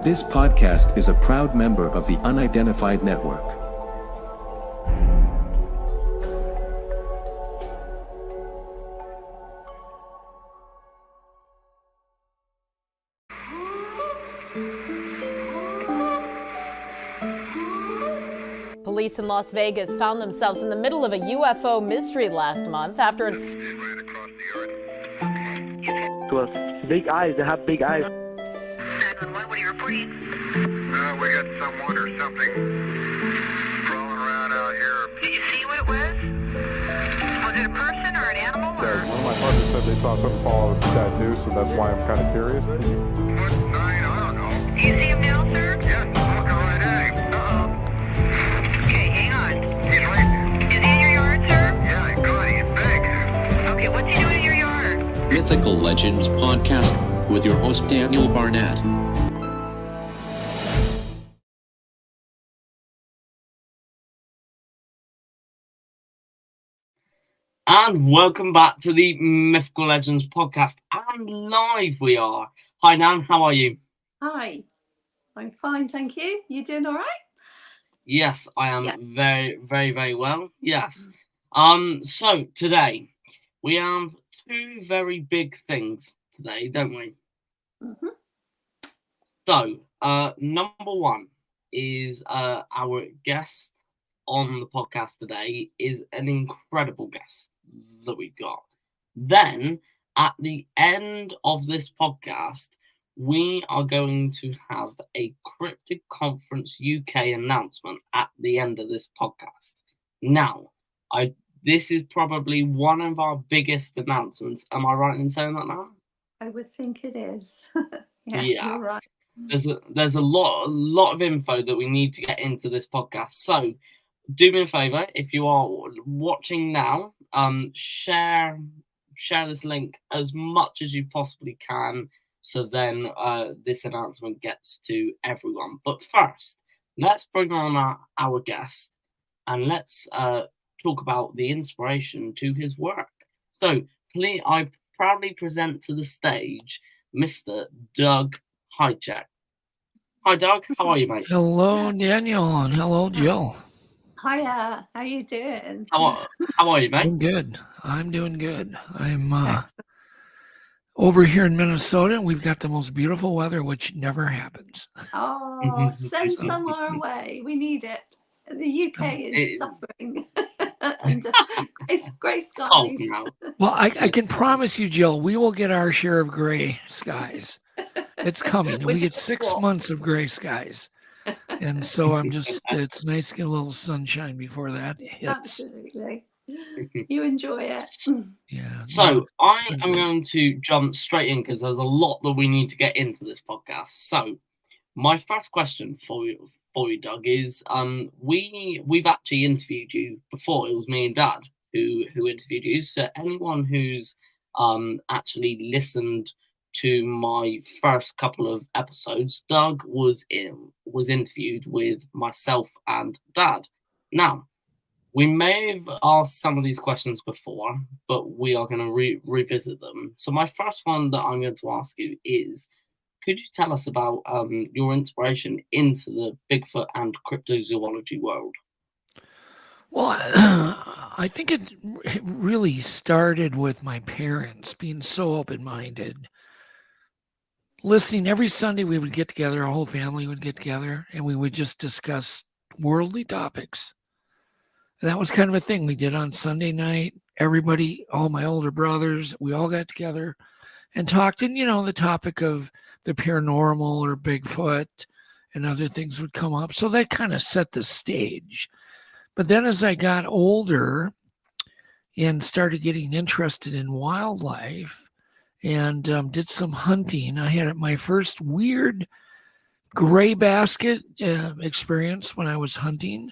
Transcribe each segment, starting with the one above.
This podcast is a proud member of the Unidentified Network. Police in Las Vegas found themselves in the middle of a UFO mystery last month after To us, big eyes. They have big eyes. 911, what are you reporting? We got someone or something crawling around out here. Did you see what it was? Was it a person or an animal? One of my partners said they saw something fall out of the sky too, so that's why I'm kind of curious. What sign? I don't know. Do you see him now, sir? Yeah, I'm looking right at him. Okay, hang on. He's right. Is he in your yard, sir? Yeah, he's good. He's big. Okay, what's he doing in your yard? Mythical Legends Podcast with your host Daniel Barnett. And welcome back to the Mythical Legends Podcast. And live we are. Hi, Nan. How are you? Hi, I'm fine, thank you. You doing all right? Yes, I am very, very, very well. Yes. So today we have two very big things today, don't we? Mm-hmm. So, number one is our guest on the podcast today is an incredible guest that we've got. Then, at the end of this podcast, we are going to have a Cryptid Conference UK announcement at the end of this podcast. Now, this is probably one of our biggest announcements. Am I right in saying that now? I would think it is. Yeah. You're right. There's a lot of info that we need to get into this podcast. So, do me a favor, if you are watching now, share this link as much as you possibly can, so then this announcement gets to everyone. But first, let's bring on our guest, and let's talk about the inspiration to his work. So, please, I proudly present to the stage Mr. Doug Hajicek. Hi, Doug. How are you, mate? Hello, Daniel, and hello, Jill. Hiya, how you doing? How are you, mate? I'm good. I'm doing good. I'm over here in Minnesota, and we've got the most beautiful weather, which never happens. Oh, send some our way. We need it. The UK is suffering under grey skies. Oh, no. Well, I can promise you, Jill, we will get our share of gray skies. It's coming. We get 6 months of gray skies. And so it's nice to get a little sunshine before that hits. Absolutely. You enjoy it. Yeah. So I am going to jump straight in because there's a lot that we need to get into this podcast. So my first question for you, Doug, is we've actually interviewed you before. It was me and Dad who interviewed you. So anyone who's actually listened to my first couple of episodes, Doug was interviewed with myself and Dad. Now, we may have asked some of these questions before, but we are going to revisit them. So my first one that I'm going to ask you is, could you tell us about your inspiration into the Bigfoot and cryptozoology world? Well, I think it really started with my parents being so open-minded. Listening every Sunday, we would get together, our whole family would get together, and we would just discuss worldly topics. And that was kind of a thing we did on Sunday night. Everybody, all my older brothers, we all got together and talked. And, the topic of the paranormal or Bigfoot and other things would come up. So that kind of set the stage. But then as I got older and started getting interested in wildlife, and did some hunting. I had my first weird gray basket experience when I was hunting.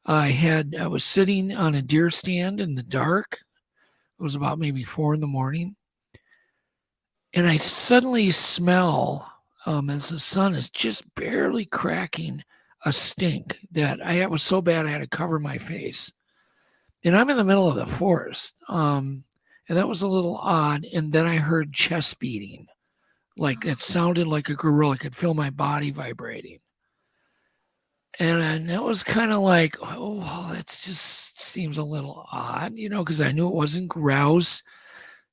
I was sitting on a deer stand in the dark. It was about maybe 4 a.m. And I suddenly smell, as the sun is just barely cracking, a stink that it was so bad I had to cover my face. And I'm in the middle of the forest. And that was a little odd. And then I heard chest beating Like it sounded like a gorilla. I could feel my body vibrating. And it was kind of like, oh, it just seems a little odd, because I knew it wasn't grouse.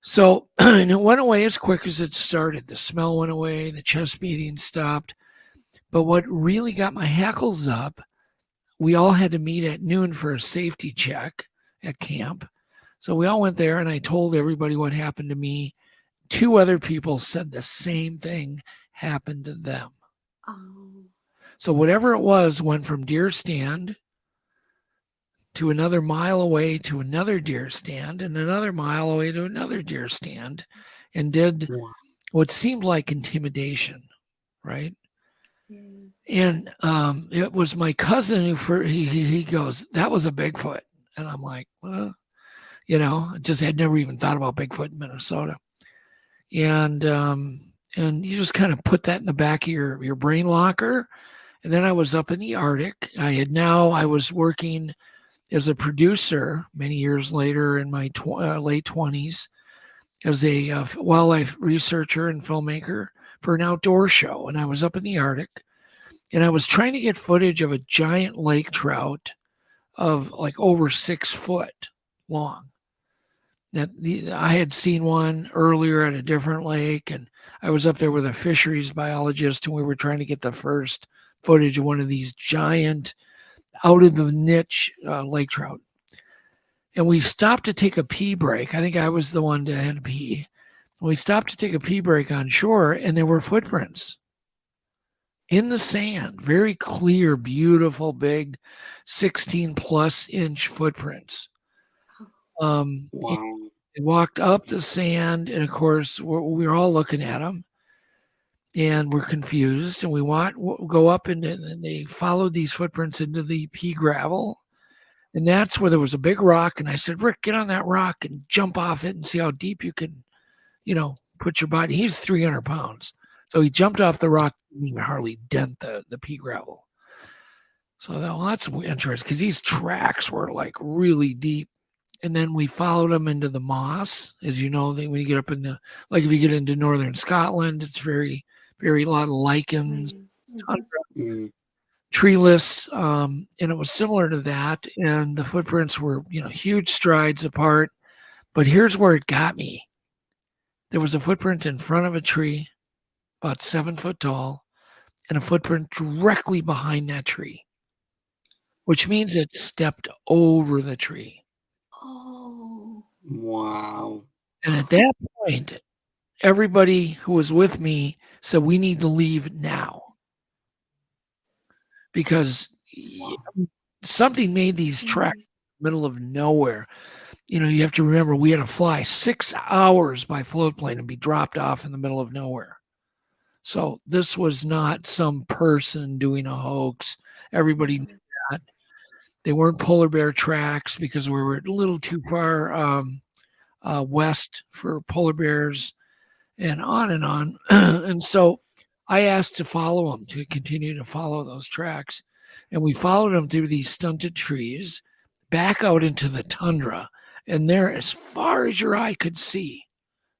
So and it went away as quick as it started. The smell went away, the chest beating stopped. But what really got my hackles up, we all had to meet at noon for a safety check at camp. So we all went there and I told everybody what happened to me. 2 other people said the same thing happened to them. Oh. So whatever it was went from deer stand to another mile away to another deer stand and another mile away to another deer stand and did what seemed like intimidation, right? Yeah. And it was my cousin who he goes, that was a Bigfoot. And I'm like, well, just had never even thought about Bigfoot in Minnesota. And you just kind of put that in the back of your brain locker. And then I was up in the Arctic. I was working as a producer many years later in my late 20s as a wildlife researcher and filmmaker for an outdoor show. And I was up in the Arctic and I was trying to get footage of a giant lake trout of like over 6 foot long. I had seen one earlier at a different lake, and I was up there with a fisheries biologist, and we were trying to get the first footage of one of these giant, out of the niche lake trout. And we stopped to take a pee break. I think I was the one that had to pee. We stopped to take a pee break on shore, and there were footprints in the sand, very clear, beautiful, big, 16+ inch footprints. They walked up the sand, and of course, we were all looking at them, and we're confused. And we go up, and they followed these footprints into the pea gravel, and that's where there was a big rock. And I said, Rick, get on that rock and jump off it and see how deep you can, put your body. He's 300 pounds, so he jumped off the rock, didn't even hardly dent the pea gravel. So that's interesting because these tracks were like really deep. And then we followed them into the moss. As you know, when you get up if you get into northern Scotland, it's very, very a lot of lichens, treeless. And it was similar to that. And the footprints were, huge strides apart. But here's where it got me. There was a footprint in front of a tree, about 7 foot tall, and a footprint directly behind that tree, which means it stepped over the tree. Oh. Wow. And at that point, everybody who was with me said, we need to leave now. Because something made these tracks in the middle of nowhere. You have to remember, we had to fly 6 hours by float plane and be dropped off in the middle of nowhere. So this was not some person doing a hoax. Everybody knew that. They weren't polar bear tracks because we were a little too far west for polar bears, and on and on. And so I asked to follow them, to continue to follow those tracks. And we followed them through these stunted trees, back out into the tundra. And there, as far as your eye could see,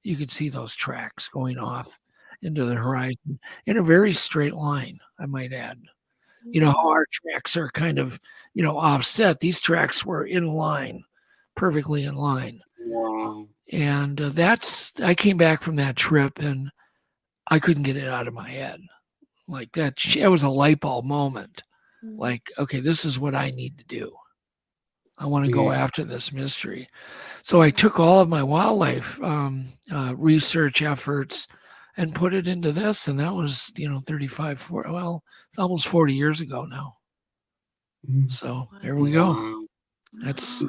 you could see those tracks going off into the horizon in a very straight line, I might add. How our tracks are kind of, offset. These tracks were in line, perfectly in line. Wow. And I came back from that trip and I couldn't get it out of my head. Like that, it was a light bulb moment. Like, okay, this is what I need to do. I want to go after this mystery. So I took all of my wildlife research efforts and put it into this. And that was, it's almost 40 years ago now. So there we go. Wow. That's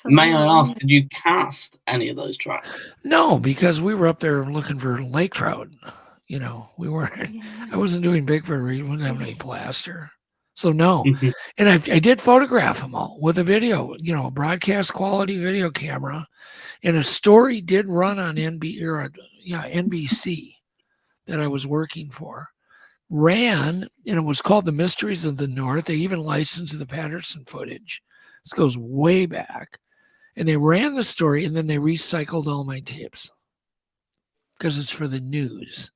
May I ask, did you cast any of those tracks? No, because we were up there looking for lake trout. We weren't. I wasn't doing Bigfoot. We didn't have any plaster, so no. And I did photograph them all with a video, a broadcast quality video camera, and a story did run on NBC that I was working for. Ran, and it was called The Mysteries of the North. They even licensed the Patterson footage. This goes way back. And they ran the story, and then they recycled all my tapes. because it's for the news.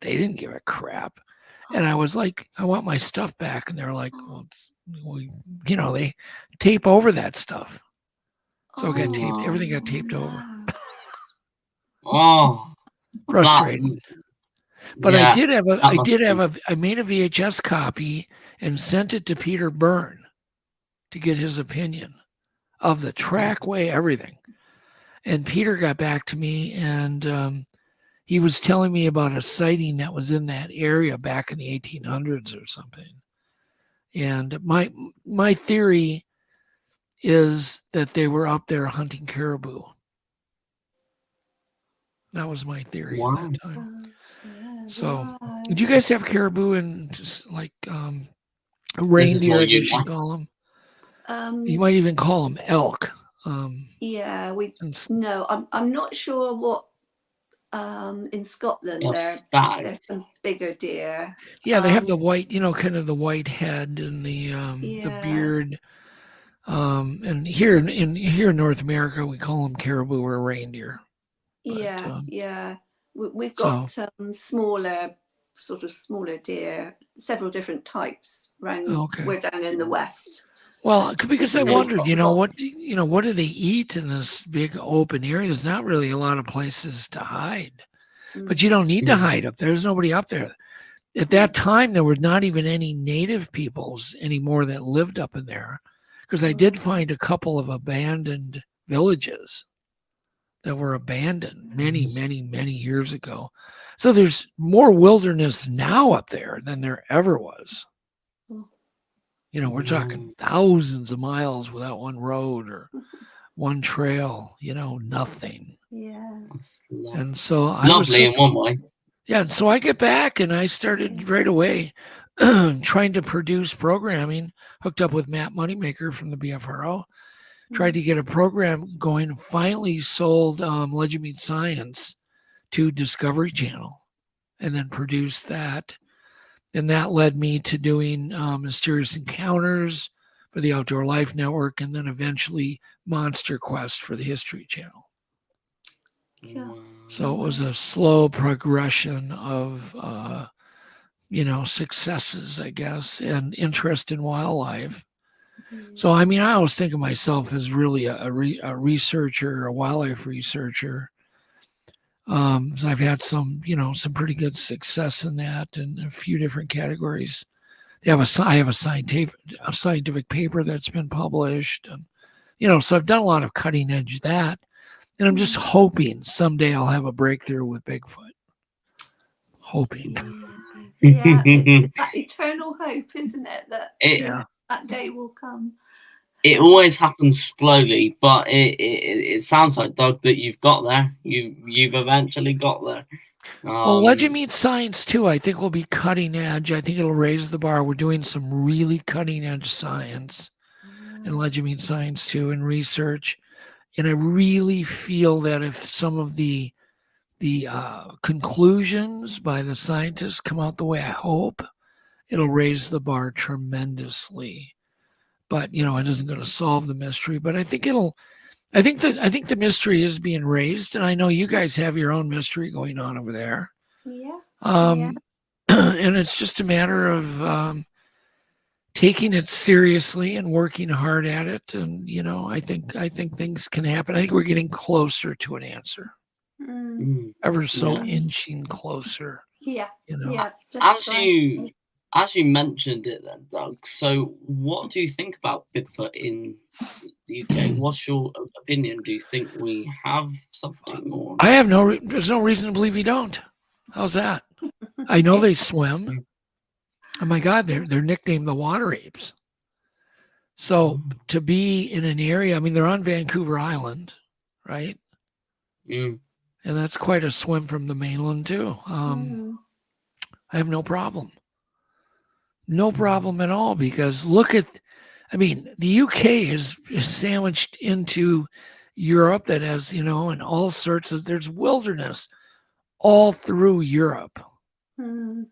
They didn't give a crap. And I was like, I want my stuff back. And they're like, well, they tape over that stuff. So it got taped. Everything got taped over. Oh, frustrating. But yeah, I made a VHS copy and sent it to Peter Byrne to get his opinion of the trackway, everything. And Peter got back to me, and he was telling me about a sighting that was in that area back in the 1800s or something. And my theory is that they were up there hunting caribou. That was my theory at that time. So, did you guys have caribou and just like reindeer, I guess you call them? You might even call them elk. Yeah, I'm not sure what in Scotland there's some bigger deer. Yeah, they have the white, kind of the white head and the beard. And here in North America, we call them caribou or reindeer. But, we've got smaller deer, several different types around. We're down in the west. Well, because I wondered, what do they eat in this big open area? There's not really a lot of places to hide, but you don't need to hide up there. There's nobody up there. At that time, there were not even any native peoples anymore that lived up in there, because I did find a couple of abandoned villages that were abandoned many, many, many years ago. So there's more wilderness now up there than there ever was. We're talking thousands of miles without one road or one trail, nothing. Yeah. And so lovely in one way. Yeah. And so I get back and I started right away trying to produce programming, hooked up with Matt Moneymaker from the BFRO, tried to get a program going, finally sold Legend Meets Science to Discovery Channel, and then produced that. And that led me to doing Mysterious Encounters for the Outdoor Life Network, and then eventually Monster Quest for the History Channel. Yeah. So it was a slow progression of, successes, I guess, and interest in wildlife. So, I always think of myself as really a researcher, a wildlife researcher. So I've had some pretty good success in that in a few different categories. I have a scientific paper that's been published, and so I've done a lot of cutting edge that, and I'm just hoping someday I'll have a breakthrough with Bigfoot. Hoping. Yeah, it's that eternal hope, isn't it? That day will come. It always happens slowly, but it sounds like, Doug, that you've got there. You've eventually got there. Well, Legend Meets Science too, I think, will be cutting edge. I think it'll raise the bar. We're doing some really cutting edge science in Legend Meets Science too, and research. And I really feel that if some of the conclusions by the scientists come out the way I hope, it'll raise the bar tremendously. But it isn't going to solve the mystery. But I think I think the mystery is being raised, and I know you guys have your own mystery going on over there. Yeah. And it's just a matter of taking it seriously and working hard at it. And I think things can happen. I think we're getting closer to an answer. Ever so inching closer. Yeah. As you mentioned it then, Doug, so what do you think about Bigfoot in the UK? What's your opinion? Do you think we have something? Or I have there's no reason to believe you don't. How's that? I know they swim. Oh my God, they're nicknamed the water apes. So to be in an area, they're on Vancouver Island, right? And that's quite a swim from the mainland too. I have no problem. No problem at all, because look at, the UK is sandwiched into Europe that has, and all sorts of, there's wilderness all through Europe. And,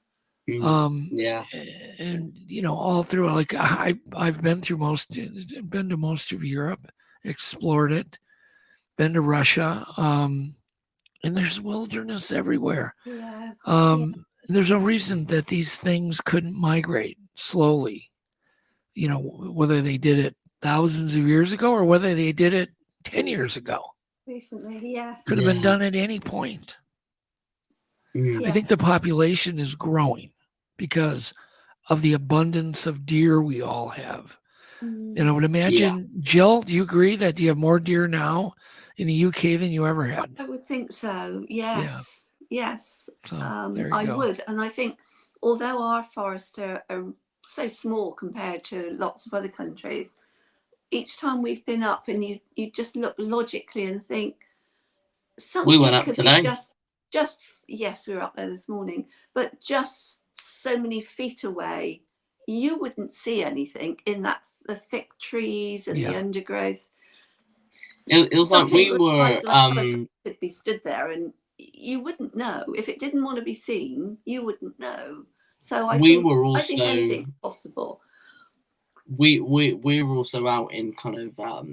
all through, like I've been to most of Europe, explored it, been to Russia, and there's wilderness everywhere. Yeah. There's no reason that these things couldn't migrate slowly. You know, whether they did it thousands of years ago or whether they did it 10 years ago. Recently, yes. Could have been done at any point. I think the population is growing because of the abundance of deer we all have. And I would imagine, Jill, do you agree that you have more deer now in the UK than you ever had? I would think so. Yes. Yes. So, I would. And I think although our forests are so small compared to lots of other countries, each time we've been up and you just look logically and think something we went up could today. be just yes, we were up there this morning, but just so many feet away, you wouldn't see anything in that the thick trees and the undergrowth. It was like we were could be stood there and you wouldn't know. If it didn't want to be seen, you wouldn't know. So I think anything's possible. We were also out in kind of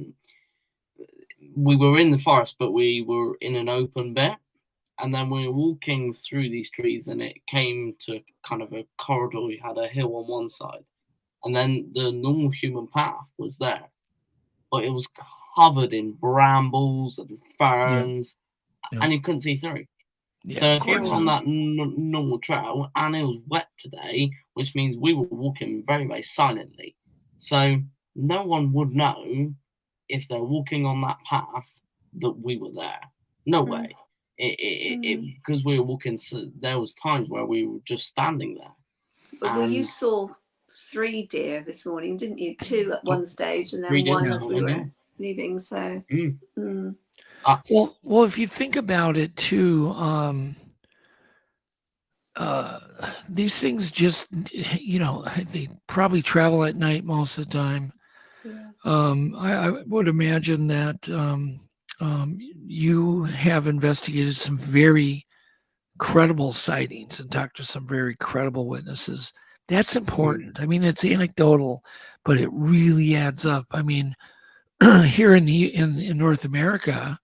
we were in the forest, but we were in an open bit, and then we were walking through these trees, and it came to kind of a corridor. You had a hill on one side, and then the normal human path was there, but it was covered in brambles and ferns, and you couldn't see through. So if you were on that normal trail, and it was wet today, which means we were walking very, very silently. So no one would know if they're walking on that path that we were there. No way. Because we were walking, so there was times where we were just standing there. Well, you saw 3 deer this morning, didn't you? 2 at one stage, and then 1 as we were leaving. So. Well, if you think about it too, these things just, they probably travel at night most of the time. I would imagine that you have investigated some very credible sightings and talked to some very credible witnesses. That's important. I mean, it's anecdotal, but it really adds up. I mean, here in North America,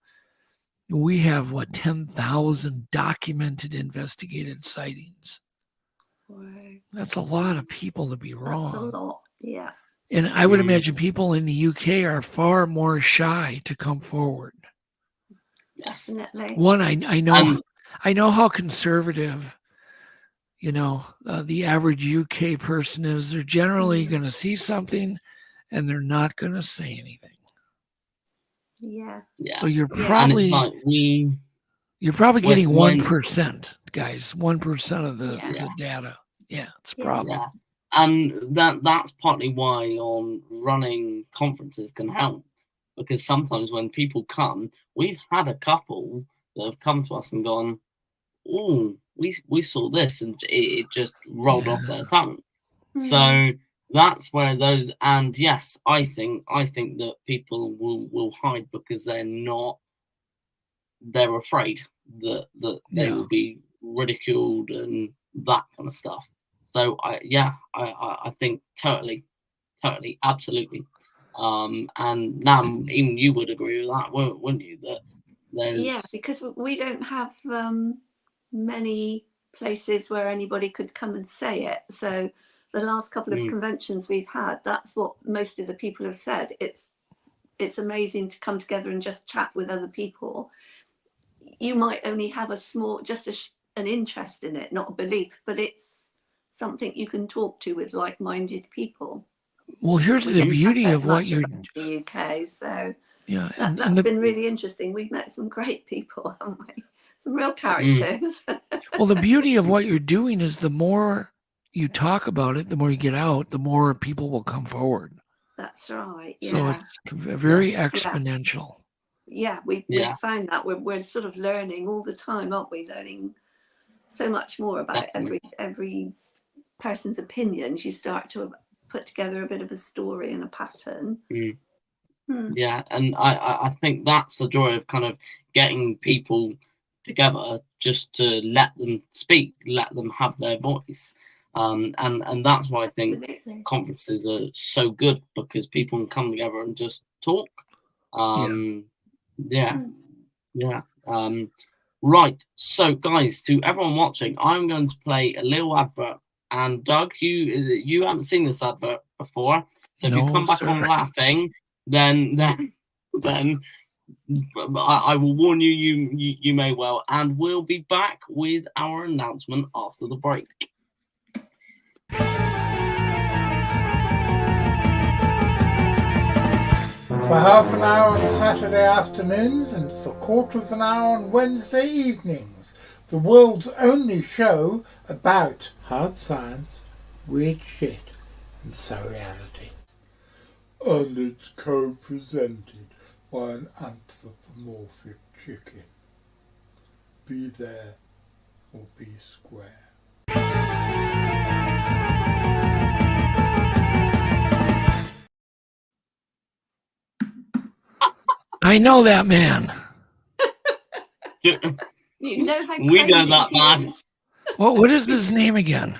we have 10,000 documented investigated sightings. Right. That's a lot of people to be wrong. That's a lot, yeah. And I would imagine people in the UK are far more shy to come forward. Definitely. One, I know how conservative, the average UK person is. They're generally going to see something, and they're not going to say anything. Yeah. So you're probably getting 1%, guys. 1% of the data. Yeah, it's a problem. Yeah. And that's partly why running conferences can help, because sometimes when people come, we've had a couple that have come to us and gone, "Oh, we saw this," and it just rolled off their tongue. So that's where those, and yes, I think that people will hide because they're afraid that they will be ridiculed and that kind of stuff. So I think totally, absolutely. And now even you would agree with that, wouldn't you? That there's because we don't have many places where anybody could come and say it. So the last couple of conventions we've had, that's what most of the people have said. It's amazing to come together and just chat with other people. You might only have a small, an interest in it, not a belief, but it's something you can talk to with like-minded people. Well, here's the beauty of what you're in the UK. So that's been really interesting. We've met some great people, haven't we? Some real characters. Well, the beauty of what you're doing is the more you talk about it, the more you get out, the more people will come forward. That's right. Yeah. So it's very exponential. Yeah, we found that we're sort of learning all the time, aren't we? Learning so much more about every person's opinions. You start to put together a bit of a story and a pattern. Yeah, and I think that's the joy of kind of getting people together, just to let them speak, let them have their voice. And that's why I think conferences are so good, because people can come together and just talk. Right, so guys, to everyone watching, I'm going to play a little advert. And Doug, you haven't seen this advert before, so if you No, come back sir. on laughing, then I will warn you, you may well, and we'll be back with our announcement after the break. For half an hour on Saturday afternoons and for quarter of an hour on Wednesday evenings, the world's only show about hard science, weird shit and surreality. And it's co-presented by an anthropomorphic chicken. Be there or be square. I know that man. You know how We know crazy that he man. is. What is his name again?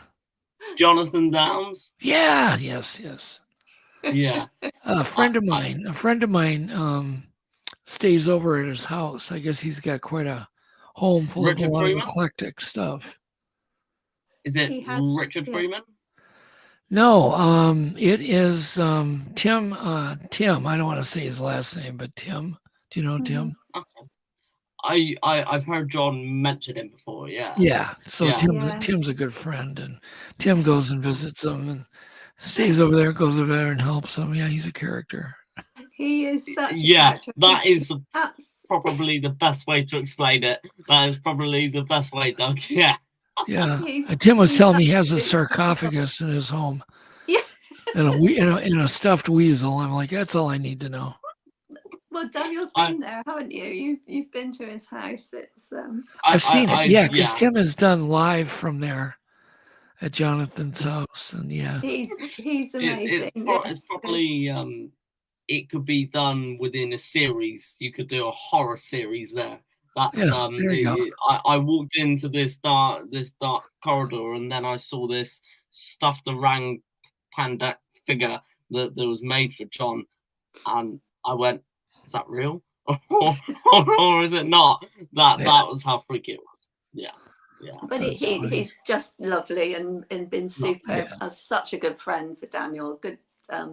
Jonathan Downs. Yeah, yes. Yeah. A friend of mine stays over at his house. I guess he's got quite a home full of a Richard lot Freeman? of eclectic stuff. Is it He had- Richard yeah. Freeman? No, it is Tim. Tim. I don't want to say his last name, but Tim. Do you know Tim? Okay. I've heard John mention him before. Yeah. Yeah. So Yeah. Tim's a good friend, and Tim goes and visits him and stays over there, goes over there and helps him. Yeah, he's a character. He is such a Yeah, character. that He's is probably the best way to explain it. That is probably the best way, Doug. Yeah. Yeah. He's- And Tim was he's telling me he has a absolutely- sarcophagus in his home. Yeah. And in a stuffed weasel. I'm like, that's all I need to know. Well, Daniel's been there, haven't you? You've been to his house. It's I've seen it. Yeah, because yeah. Tim has done live from there at Jonathan's house, and yeah. he's amazing. It's probably it could be done within a series. You could do a horror series there. That's Yeah, there you go. I walked into this dark corridor, and then I saw this stuffed orang panda figure that was made for John, and I went, "Is that real, or is it not?" That was how freaky it was. Yeah. But he's just lovely and been superb. Yeah. As such a good friend for Daniel, good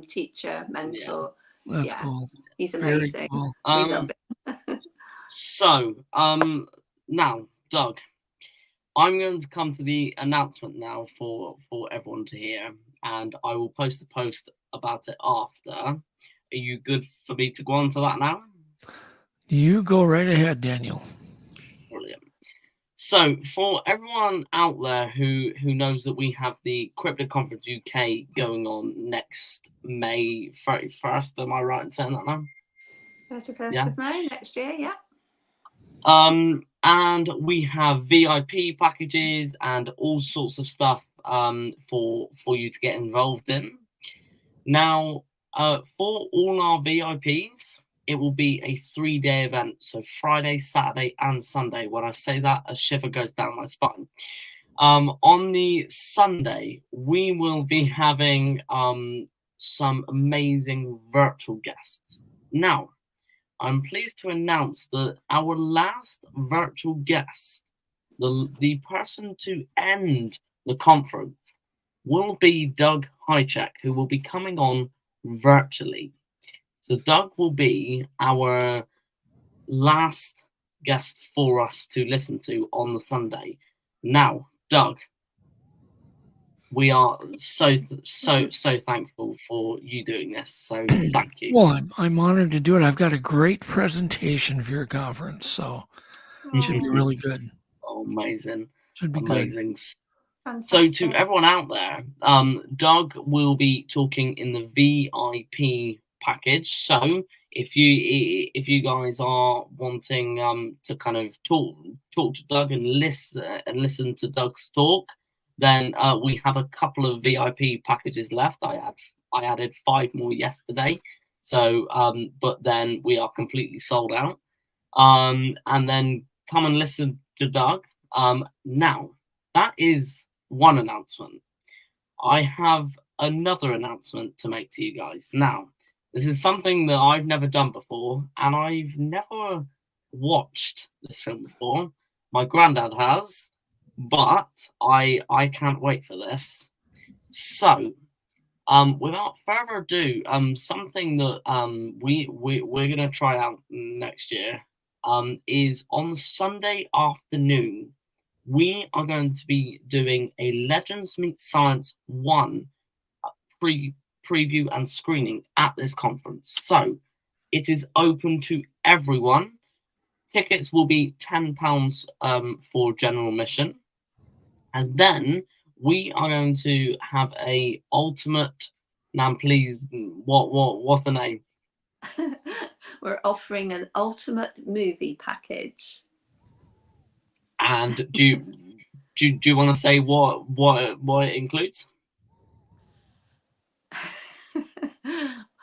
teacher, mentor. That's cool. He's Very amazing. cool. We love it. So, now, Doug, I'm going to come to the announcement now for everyone to hear, and I will post a post about it after. Are you good for me to go on to that now? You go right ahead, Daniel. Brilliant. So, for everyone out there who knows that we have the Cryptid Conference UK going on next May 31st, am I right in saying that now? 31st of May next year, yeah. And we have VIP packages and all sorts of stuff for you to get involved in. Now, for all our VIPs, it will be a 3-day event. So Friday, Saturday, and Sunday. When I say that, a shiver goes down my spine. On the Sunday, we will be having some amazing virtual guests. Now, I'm pleased to announce that our last virtual guest, the person to end the conference, will be Doug Hajicek, who will be coming on virtually. So Doug will be our last guest for us to listen to on the Sunday. Now, Doug, we are so thankful for you doing this. So thank you. Well, I'm honored to do it. I've got a great presentation for your conference, so it should be really good. Oh, amazing. Should be amazing. good. So to everyone out there, Doug will be talking in the VIP package. So if you guys are wanting to kind of talk to Doug and listen to Doug's talk, then we have a couple of VIP packages left. I added 5 more yesterday. So but then we are completely sold out. And then come and listen to Doug. Now that is one announcement. I have another announcement to make to you guys. Now, this is something that I've never done before, and I've never watched this film before. My granddad has, but I can't wait for this. So, without further ado, something that we're gonna try out next year is on Sunday afternoon. We are going to be doing a Legends Meet Science 1 preview and screening at this conference. So it is open to everyone. Tickets will be £10 for general admission. And then we are going to have a ultimate. Now, please, what's the name? We're offering an ultimate movie package. And do you want to say what it includes?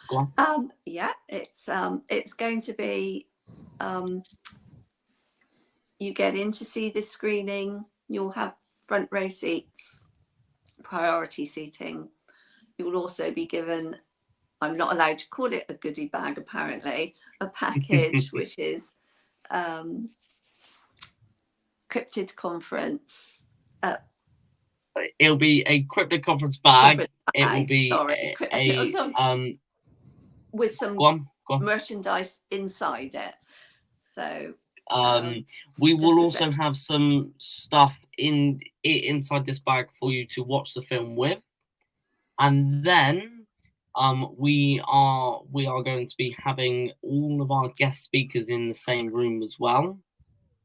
Go on. Yeah, it's going to be you get in to see the screening. You'll have front row seats, priority seating. You'll also be given, I'm not allowed to call it a goodie bag apparently, a package which is Cryptid Conference. It'll be a Cryptid Conference bag. It will be with some go on. merchandise inside it. So we will also have some stuff inside this bag for you to watch the film with, and then we are going to be having all of our guest speakers in the same room as well.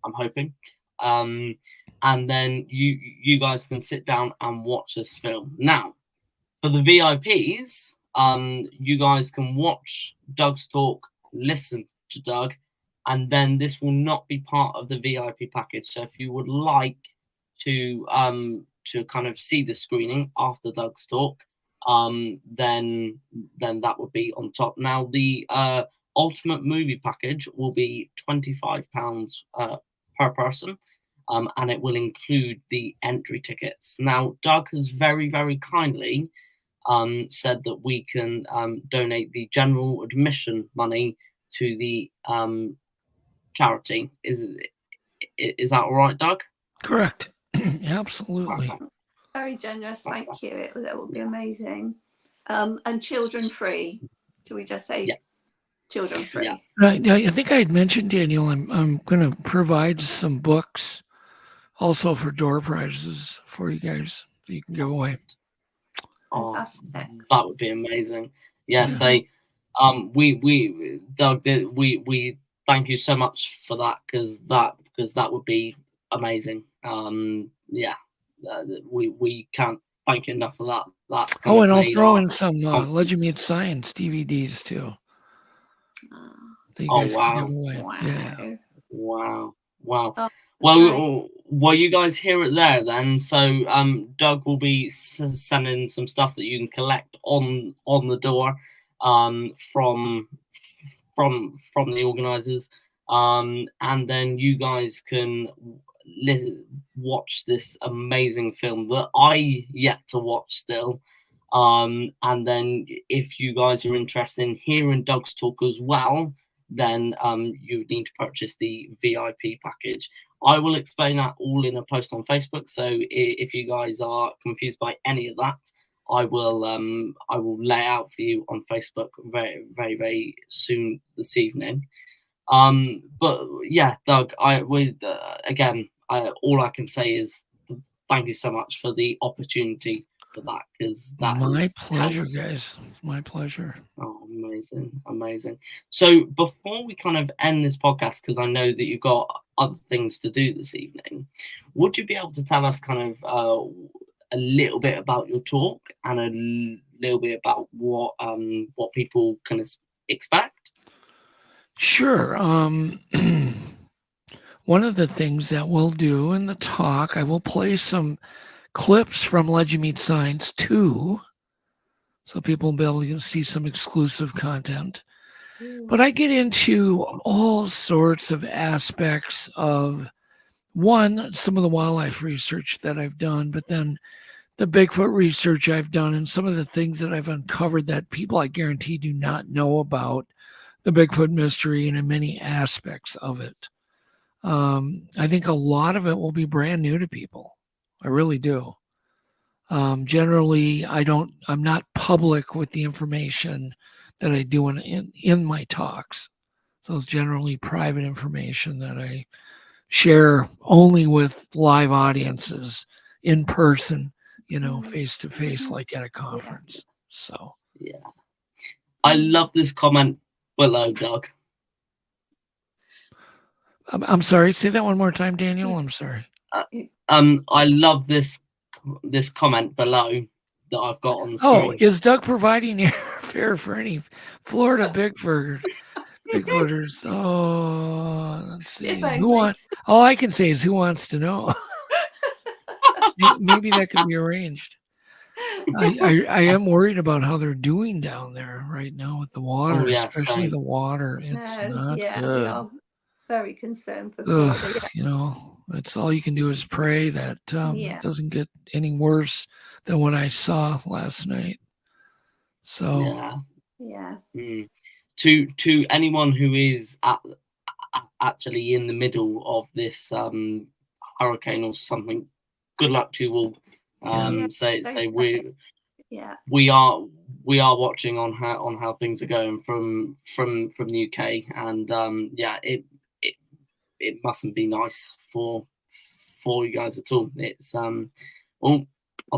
I'm hoping. And then you guys can sit down and watch this film. Now, for the VIPs, you guys can watch Doug's talk, listen to Doug, and then this will not be part of the VIP package. So if you would like to kind of see the screening after Doug's talk, then that would be on top. Now, the ultimate movie package will be £25 per person. And it will include the entry tickets. Now, Doug has very, very kindly said that we can donate the general admission money to the charity. Is that all right, Doug? Correct. Absolutely. Very generous. Thank you. That would be amazing. And children free. Do we just say children free? Yeah. Right. I think I had mentioned, Daniel, I'm going to provide some books also for door prizes for you guys that you can give away. Fantastic. That would be amazing. Yeah. So, we Doug, we thank you so much for that because that would be amazing. We can't thank you enough for that. That's and I'll throw in some Legend Meet Science DVDs too. That you guys can give away. Wow. Yeah. Wow. Oh, well, you guys hear it there then. So Doug will be sending some stuff that you can collect on the door from the organizers, and then you guys can watch this amazing film that I yet to watch still. And then if you guys are interested in hearing Doug's talk as well, then you need to purchase the VIP package. I will explain that all in a post on Facebook. So if you guys are confused by any of that, I will lay out for you on Facebook very, very, very soon this evening. But yeah, Doug, again, all I can say is thank you so much for the opportunity for that, because that my pleasure, guys. My pleasure. Oh, amazing. So before we kind of end this podcast, because I know that you've got other things to do this evening, would you be able to tell us kind of a little bit about your talk and a little bit about what people can expect? Sure. One of the things that we'll do in the talk, I will play some clips from Legend Meet Science 2, so people will be able to see some exclusive content. But I get into all sorts of aspects of, one, some of the wildlife research that I've done, but then the Bigfoot research I've done and some of the things that I've uncovered that people, I guarantee, do not know about the Bigfoot mystery and in many aspects of it. I think a lot of it will be brand new to people. I really do. Generally, I'm not public with the information that I do in my talks. So it's generally private information that I share only with live audiences in person, face to face, like at a conference. So, yeah. I love this comment below, Doug. I'm sorry. Say that one more time, Daniel. I'm sorry. I love this comment below that I've got on the screen. Oh, is Doug providing airfare for any Florida Bigfooters? Oh, let's see. All I can say is who wants to know? Maybe that could be arranged. I am worried about how they're doing down there right now with the water, especially the water. It's not good. We are very concerned for Florida. That's all you can do is pray that it doesn't get any worse than what I saw last night. So, To anyone who is actually in the middle of this hurricane or something, good luck to you all. Say we are watching on how things are going from the UK, and it mustn't be nice for you guys at all. It's oh, hold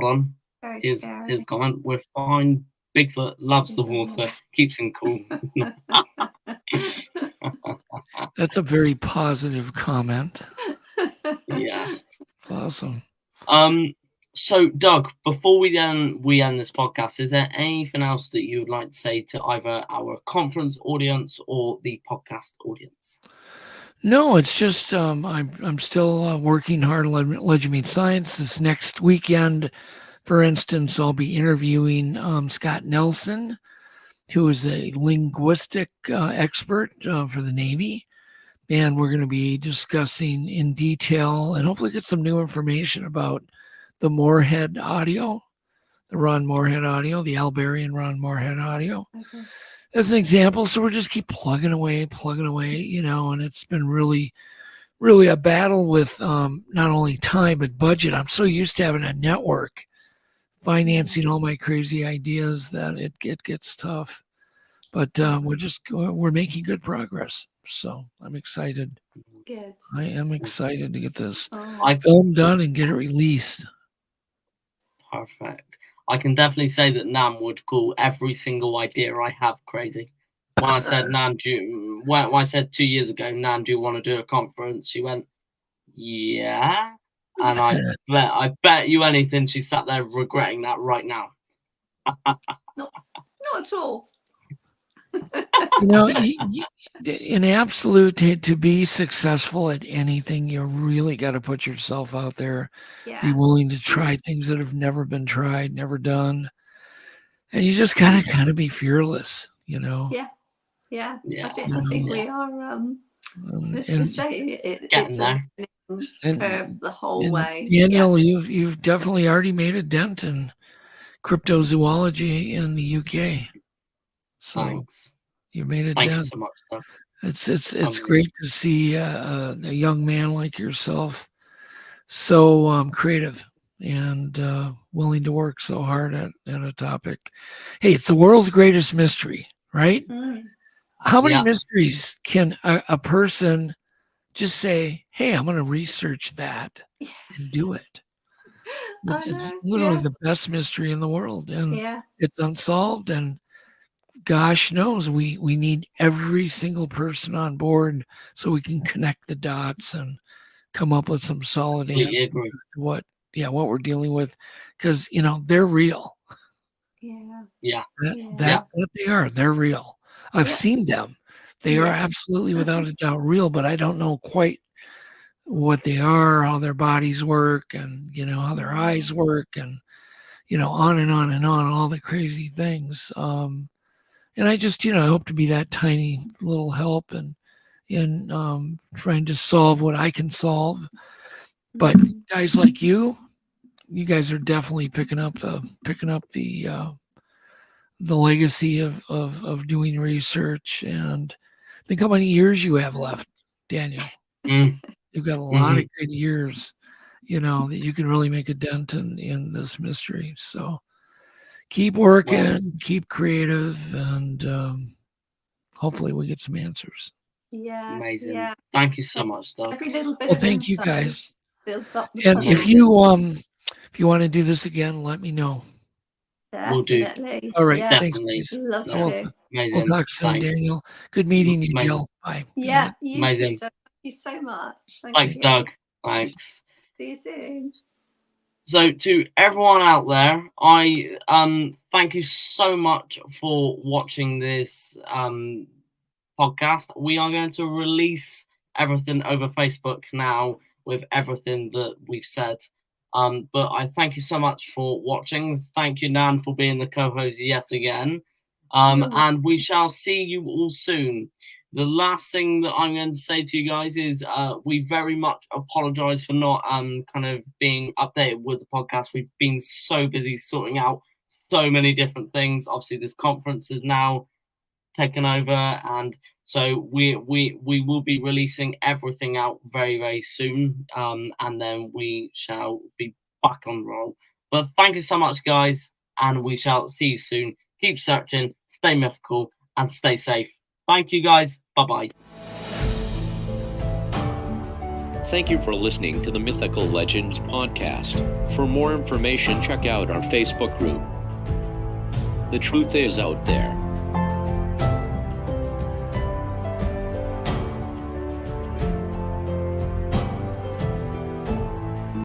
on. Here's a comment. We're fine. Bigfoot loves the water, keeps him cool. That's a very positive comment. Yes. Awesome. So Doug, before we end this podcast, is there anything else that you would like to say to either our conference audience or the podcast audience? No, it's just I'm still working hard on Legend Meets Science. This next weekend, for instance, I'll be interviewing Scott Nelson, who is a linguistic expert for the Navy. And we're going to be discussing in detail and hopefully get some new information about the Moorhead audio, the Ron Moorhead audio, the Alberian Ron Moorhead audio. Okay. As an example. So we're just keep plugging away, and it's been really, really a battle with not only time, but budget. I'm so used to having a network financing all my crazy ideas that it gets tough. But we're making good progress. So I'm excited. Good. I am excited to get this film done and get it released. Perfect. I can definitely say that Nam would call every single idea I have crazy. When I said, when I said 2 years ago, Nan, do you want to do a conference? She went, yeah. And I bet you anything she sat there regretting that right now. Not at all. In absolute, to be successful at anything, you really got to put yourself out there. Be willing to try things that have never been tried, never done, and you just gotta kind of be fearless. Yeah. I think we are. Let's just say it's the whole way. Daniel, you've definitely already made a dent in cryptozoology in the UK. So thanks. You made it Thank dent. You so much, Doug. It's great to see a young man like yourself so creative and willing to work so hard at a topic. Hey, it's the world's greatest mystery, right? Mm. How many mysteries can a person just say, hey, I'm going to research that and do it? It's literally the best mystery in the world, and it's unsolved, and gosh knows we need every single person on board so we can connect the dots and come up with some solid answers to what we're dealing with, because they're real. That they are. They're real. I've seen them. They are absolutely without a doubt real, but I don't know quite what they are, how their bodies work, and how their eyes work, and on and on and on, all the crazy things. And I just, I hope to be that tiny little help in trying to solve what I can solve. But guys like you guys are definitely picking up the legacy of doing research. And think how many years you have left, Daniel. You've got a lot of good years, that you can really make a dent in this mystery. So keep working, keep creative, and hopefully we get some answers. Yeah. Amazing. Yeah. Thank you so much, Doug. Every little bit Well, of thank you insight guys. builds up the And puzzle. if you want to do this again, let me know. We'll do. Definitely. All right. Yeah. Thanks. Definitely. Guys. Love Yeah. to. Amazing. We'll talk soon, Thanks. Daniel. Good meeting you, Amazing. Jill. Bye. Yeah, you Amazing. too. Thank you so much. Thanks, you. Doug. Thanks. See you soon. So to everyone out there, I thank you so much for watching this podcast. We are going to release everything over Facebook now with everything that we've said. But I thank you so much for watching. Thank you, Nan, for being the co-host yet again. And we shall see you all soon. The last thing that I'm going to say to you guys is we very much apologize for not kind of being updated with the podcast. We've been so busy sorting out so many different things. Obviously, this conference is now taken over, and so we will be releasing everything out very, very soon, and then we shall be back on roll. But thank you so much, guys, and we shall see you soon. Keep searching, stay mythical, and stay safe. Thank you, guys. Bye-bye. Thank you for listening to the Mythical Legends Podcast. For more information, check out our Facebook group. The truth is out there.